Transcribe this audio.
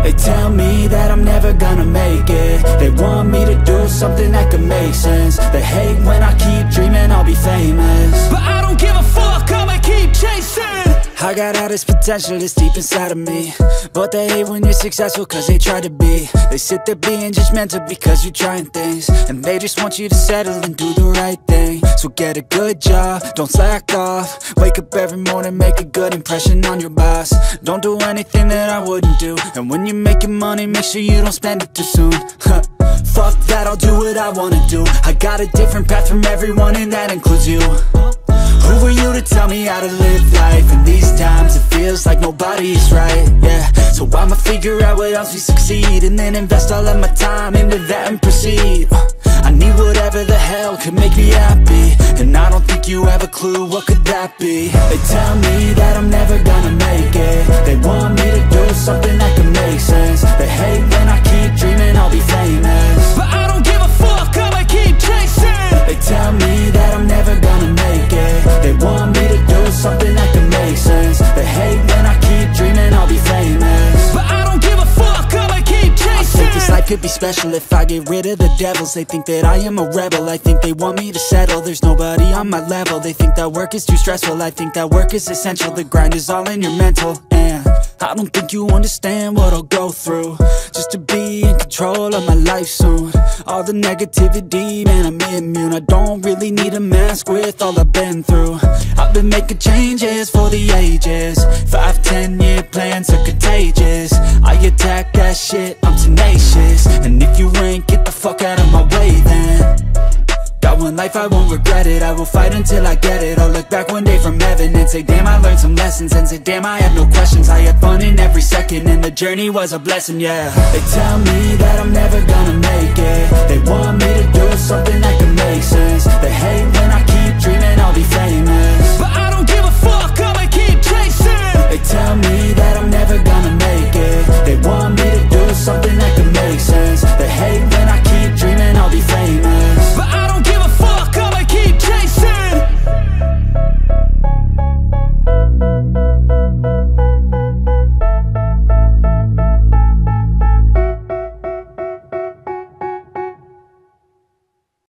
They tell me that I'm never gonna make it. They want me to do something that could make sense. They hate when I keep dreaming I'll be famous, but I don't give a fuck, I'ma keep chasing. I got all this potential that's deep inside of me, but they hate when you're successful cause they try to be. They sit there being judgmental because you're trying things, and they just want you to settle and do the right thing. So get a good job, don't slack off. Wake up every morning, make a good impression on your boss. Don't do anything that I wouldn't do, and when you're making money, make sure you don't spend it too soon. Fuck that, I'll do what I wanna do. I got a different path from everyone, and that includes you. Who are you to tell me how to live life? In these times it feels like nobody's right, yeah. So I'ma figure out what else we succeed, and then invest all of my time into that and proceed. I need whatever the hell could make me happy, and I don't think you have a clue what could that be. They tell me that I'm never gonna make it. They want me to do something that could make sense. They hate when I keep dreaming I'll be famous, but I don't give a fuck, I'ma keep chasing. They tell me that I'm never gonna make it. They want me to do something that can make sense. They hate when I keep dreaming I'll be famous, but I don't give a fuck, I'ma keep chasing. I think this life could be special if I get rid of the devils. They think that I am a rebel, I think they want me to settle. There's nobody on my level, they think that work is too stressful. I think that work is essential, the grind is all in your mental. And I don't think you understand what I'll go through just to be in control of my life soon. All the negativity, man, I'm immune. I don't really need a mask with all I've been through. I've been making changes for the ages. 5-10 year plans are contagious. I attack that shit, I'm tenacious. And if you ain't, get the fuck out of my way then. Got one life, I won't regret it. I will fight until I get it. I'll look back one day from heaven and say damn, I learned some lessons. And say damn, I have no questions. I had fun in every second, and the journey was a blessing, yeah. They tell me that I'm never gonna make it. They want me to do something that can make sense. They hate when